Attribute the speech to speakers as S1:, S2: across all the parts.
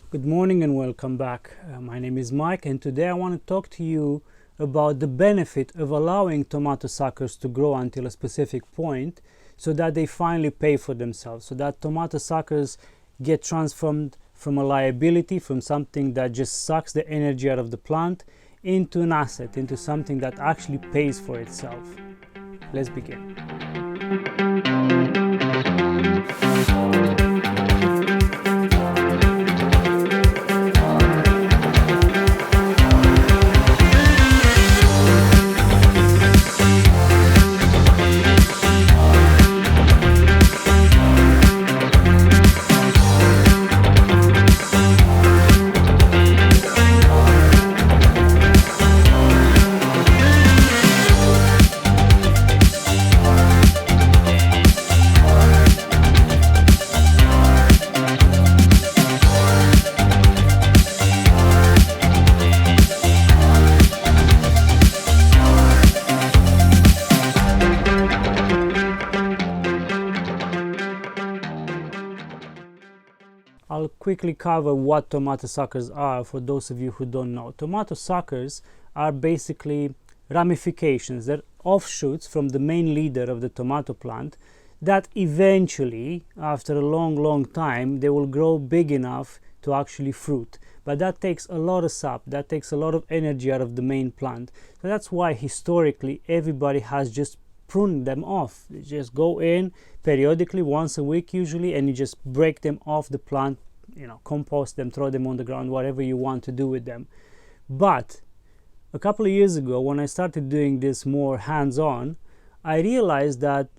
S1: Good morning and welcome back. My name is Mike, and today I want to talk to you about the benefit of allowing tomato suckers to grow until a specific point so that they finally pay for themselves, so that tomato suckers get transformed from a liability, from something that just sucks the energy out of the plant, into an asset, into something that actually pays for itself. Let's begin. I'll quickly cover what tomato suckers are for those of you who don't know. Tomato suckers are basically ramifications, they're offshoots from the main leader of the tomato plant that eventually, after a long time, they will grow big enough to actually fruit. But that takes a lot of sap, that takes a lot of energy out of the main plant. So that's why historically everybody has just prune them off. You just go in periodically, once a week usually, and you just break them off the plant, compost them, throw them on the ground, whatever you want to do with them. But a couple of years ago, when I started doing this more hands-on, I realized that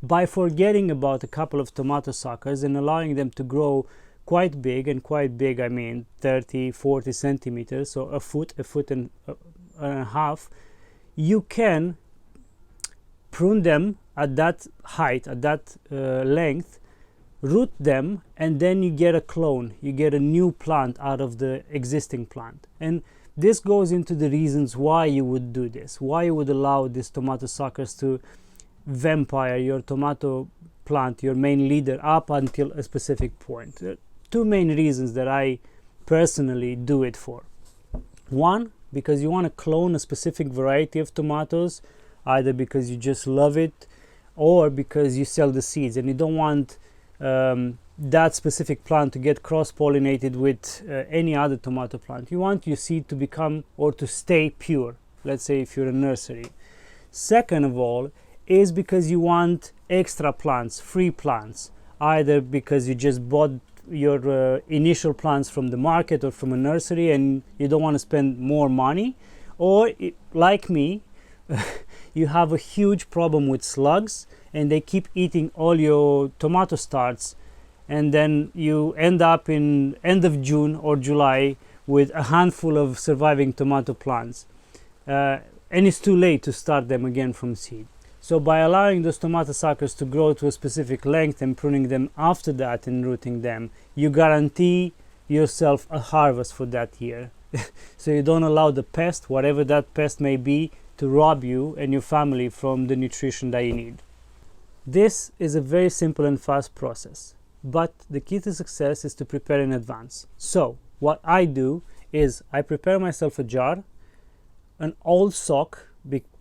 S1: by forgetting about a couple of tomato suckers and allowing them to grow quite big, and quite big I mean 30-40 centimeters, so a foot and a half, you can prune them at that height, at that length, root them, and then you get a clone, you get a new plant out of the existing plant. And this goes into the reasons why you would do this, why you would allow these tomato suckers to vampire your tomato plant, your main leader, up until a specific point. There are two main reasons that I personally do it for. One, because you want to clone a specific variety of tomatoes, either because you just love it or because you sell the seeds and you don't want that specific plant to get cross-pollinated with any other tomato plant. You want your seed to become or to stay pure, let's say if you're a nursery. Second of all is because you want extra plants, free plants, either because you just bought your initial plants from the market or from a nursery and you don't want to spend more money, or like me, you have a huge problem with slugs and they keep eating all your tomato starts, and then you end up in end of June or July with a handful of surviving tomato plants, and it's too late to start them again from seed. So by allowing those tomato suckers to grow to a specific length and pruning them after that and rooting them, you guarantee yourself a harvest for that year. So you don't allow the pest, whatever that pest may be, to rob you and your family from the nutrition that you need. This is a very simple and fast process, but the key to success is to prepare in advance. So what I do is I prepare myself a jar, an old sock,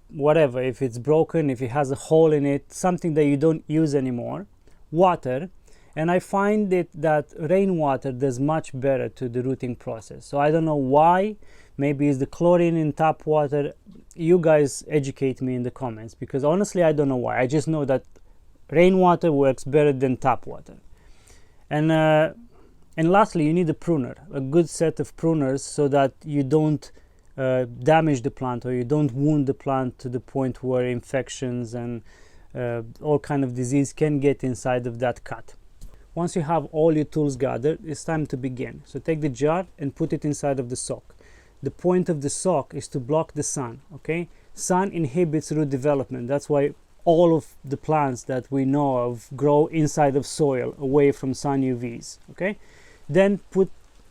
S1: whatever, if it's broken, if it has a hole in it, something that you don't use anymore, water, and I find that rainwater does much better to the rooting process. So I don't know why. Maybe it's the chlorine in tap water. You guys educate me in the comments, because honestly I don't know why. I just know that rainwater works better than tap water. And lastly, you need a pruner, a good set of pruners, so that you don't damage the plant or you don't wound the plant to the point where infections and all kind of disease can get inside of that cut. Once you have all your tools gathered, it's time to begin. So take the jar and put it inside of the sock. The point of the sock is to block the sun, okay? Sun inhibits root development. That's why all of the plants that we know of grow inside of soil, away from sun UVs, okay? Then put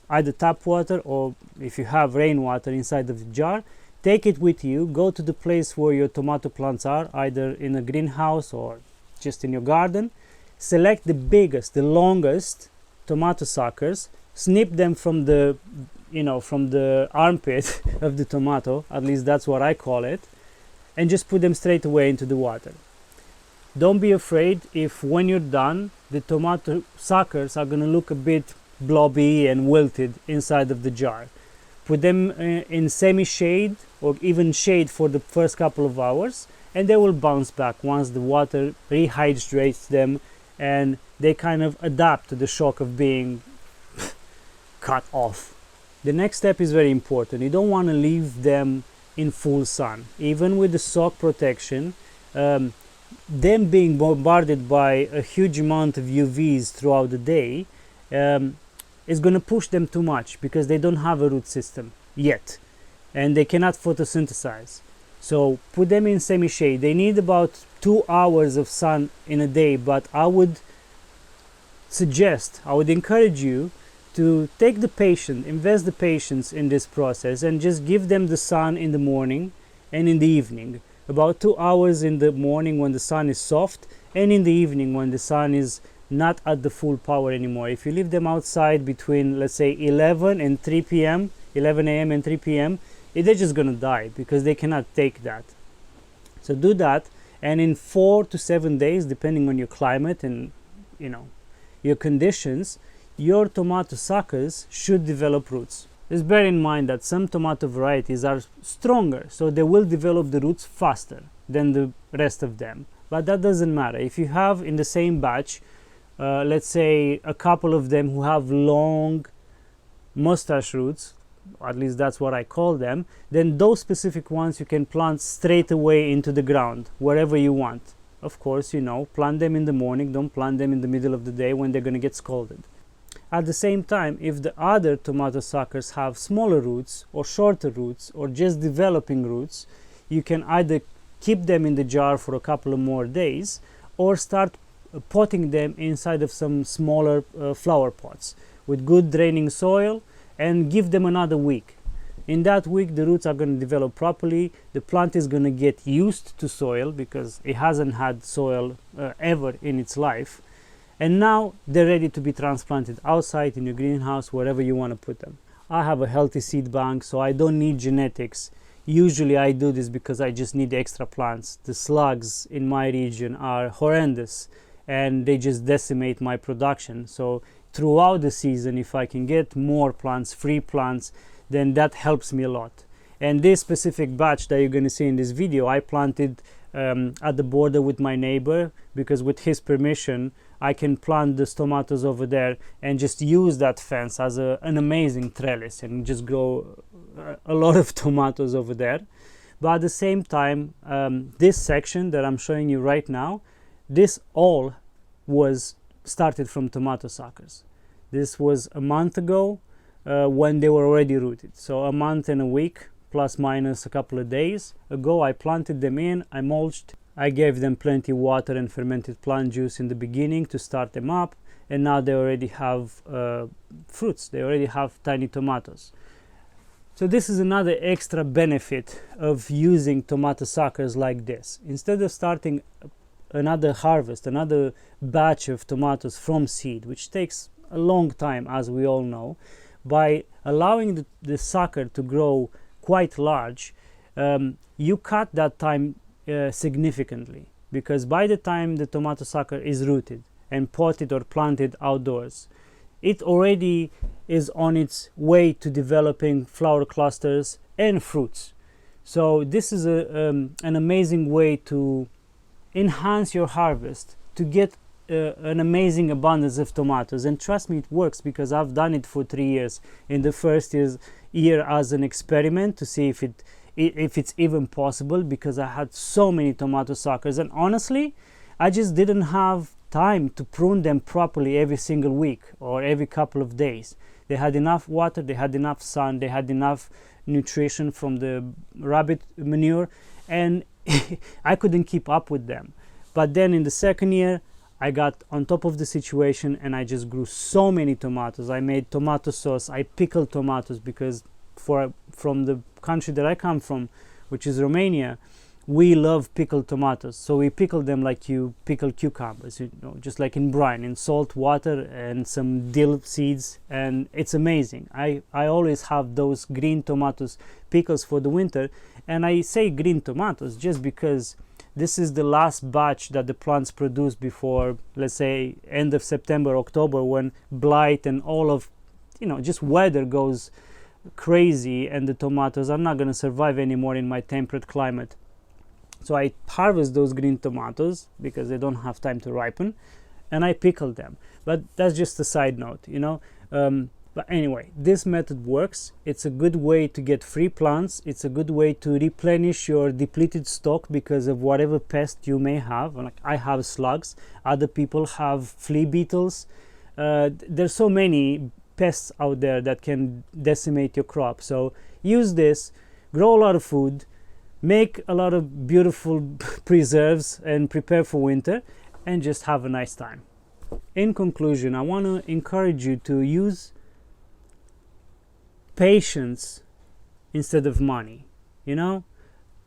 S1: either tap water, or if you have rainwater, inside of the jar. Take it with you, go to the place where your tomato plants are, either in a greenhouse or just in your garden. Select the biggest, the longest tomato suckers, snip them from the, from the armpit of the tomato, at least that's what I call it, and just put them straight away into the water. Don't be afraid if when you're done, the tomato suckers are going to look a bit blobby and wilted inside of the jar. Put them in semi-shade or even shade for the first couple of hours, and they will bounce back once the water rehydrates them and they kind of adapt to the shock of being cut off. The next step is very important. You don't want to leave them in full sun. Even with the sock protection, them being bombarded by a huge amount of UVs throughout the day is going to push them too much because they don't have a root system yet and they cannot photosynthesize. So put them in semi-shade. They need about 2 hours of sun in a day, but I would encourage you to take the patience, invest the patience in this process and just give them the sun in the morning and in the evening. About 2 hours in the morning when the sun is soft, and in the evening when the sun is not at the full power anymore. If you leave them outside between, let's say, 11 and 3 p.m., 11 a.m. and 3 p.m., they're just gonna die because they cannot take that. So do that, and in 4 to 7 days, depending on your climate and your conditions, your tomato suckers should develop roots. Just bear in mind that some tomato varieties are stronger, so they will develop the roots faster than the rest of them. But that doesn't matter. If you have in the same batch, let's say a couple of them who have long mustache roots, at least that's what I call them, then those specific ones you can plant straight away into the ground, wherever you want. Of course, plant them in the morning, don't plant them in the middle of the day when they're going to get scalded. At the same time, if the other tomato suckers have smaller roots or shorter roots or just developing roots, you can either keep them in the jar for a couple of more days or start potting them inside of some smaller flower pots with good draining soil and give them another week. In that week, the roots are going to develop properly. The plant is going to get used to soil because it hasn't had soil ever in its life. And now they're ready to be transplanted outside in your greenhouse, wherever you want to put them. I have a healthy seed bank, so I don't need genetics. Usually I do this because I just need extra plants. The slugs in my region are horrendous and they just decimate my production. So throughout the season, if I can get more plants, free plants, then that helps me a lot. And this specific batch that you're going to see in this video, I planted at the border with my neighbor because with his permission, I can plant the tomatoes over there and just use that fence as an amazing trellis and just grow a lot of tomatoes over there. But at the same time, this section that I'm showing you right now, this all was started from tomato suckers. This was a month ago when they were already rooted. So a month and a week, plus minus a couple of days ago, I planted them in, I mulched, I gave them plenty of water and fermented plant juice in the beginning to start them up, and now they already have fruits. They already have tiny tomatoes. So this is another extra benefit of using tomato suckers like this. Instead of starting another harvest, another batch of tomatoes from seed, which takes a long time, as we all know, by allowing the sucker to grow quite large, you cut that time significantly, because by the time the tomato sucker is rooted and potted or planted outdoors, it already is on its way to developing flower clusters and fruits. So this is an amazing way to enhance your harvest, to get an amazing abundance of tomatoes. And trust me, it works, because I've done it for 3 years. In the first year as an experiment to see if it's even possible, because I had so many tomato suckers, and honestly I just didn't have time to prune them properly every single week or every couple of days. They had enough water, they had enough sun, they had enough nutrition from the rabbit manure, and I couldn't keep up with them. But then in the second year I got on top of the situation and I just grew so many tomatoes. I made tomato sauce, I pickled tomatoes, because from the country that I come from, which is Romania, we love pickled tomatoes, so we pickle them like you pickle cucumbers, you know, just like in brine, in salt water and some dill seeds, and it's amazing. I always have those green tomatoes pickles for the winter, and I say green tomatoes just because this is the last batch that the plants produce before, let's say, end of September, October, when blight and all of, you know, just weather goes crazy and the tomatoes are not going to survive anymore in my temperate climate. So I harvest those green tomatoes because they don't have time to ripen, and I pickle them. But that's just a side note, you know. But anyway, this method works. It's a good way to get free plants. It's a good way to replenish your depleted stock because of whatever pest you may have. Like I have slugs, other people have flea beetles. There's so many pests out there that can decimate your crop. So use this, grow a lot of food, make a lot of beautiful preserves and prepare for winter, and just have a nice time. In conclusion, I want to encourage you to use patience instead of money. You know,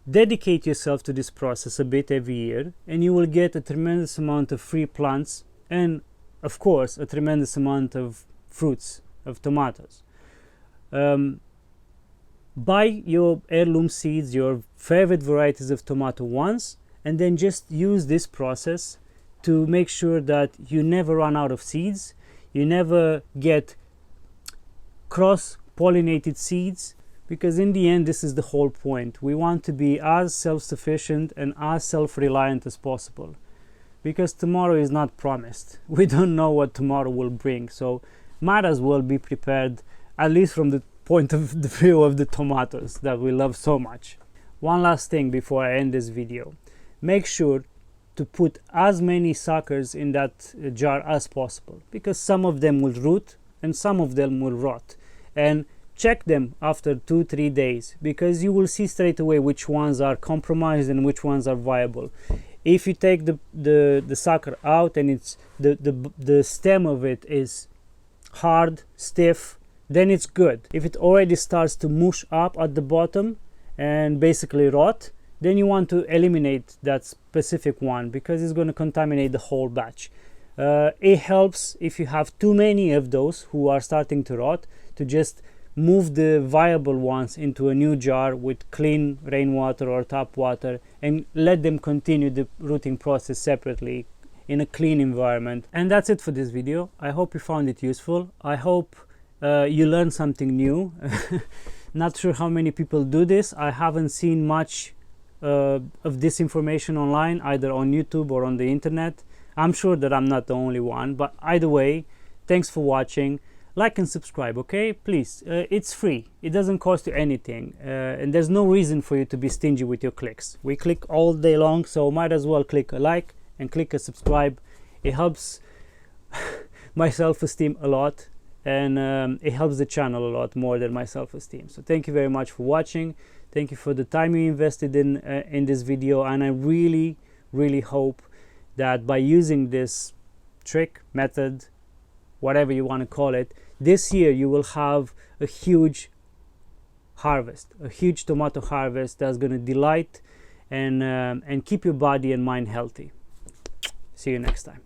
S1: dedicate yourself to this process a bit every year, and you will get a tremendous amount of free plants and, of course, a tremendous amount of fruits, of tomatoes. Buy your heirloom seeds, your favorite varieties of tomato once, and then just use this process to make sure that you never run out of seeds, you never get cross-pollinated seeds, because in the end this is the whole point. We want to be as self-sufficient and as self-reliant as possible, because tomorrow is not promised. We don't know what tomorrow will bring, so might as well be prepared, at least from the point of the view of the tomatoes that we love so much. One last thing before I end this video. Make sure to put as many suckers in that jar as possible, because some of them will root and some of them will rot. And check them after 2-3 days, because you will see straight away which ones are compromised and which ones are viable. If you take the sucker out and it's the stem of it is hard, stiff, then it's good. If it already starts to mush up at the bottom and basically rot, then you want to eliminate that specific one, because it's going to contaminate the whole batch. It helps if you have too many of those who are starting to rot, to just move the viable ones into a new jar with clean rainwater or tap water and let them continue the rooting process separately in a clean environment. And that's it for this video. I hope you found it useful. I hope you learned something new. Not sure how many people do this. I haven't seen much of this information online, either on YouTube or on the internet. I'm sure that I'm not the only one, but either way, thanks for watching. Like and subscribe, okay? Please, it's free. It doesn't cost you anything, and there's no reason for you to be stingy with your clicks. We click all day long, so might as well click a like and click a subscribe. It helps my self-esteem a lot, and it helps the channel a lot more than my self-esteem. So thank you very much for watching. Thank you for the time you invested in this video, and I really hope that by using this trick, method, whatever you want to call it, this year you will have a huge harvest, a huge tomato harvest that's going to delight and keep your body and mind healthy. See you next time.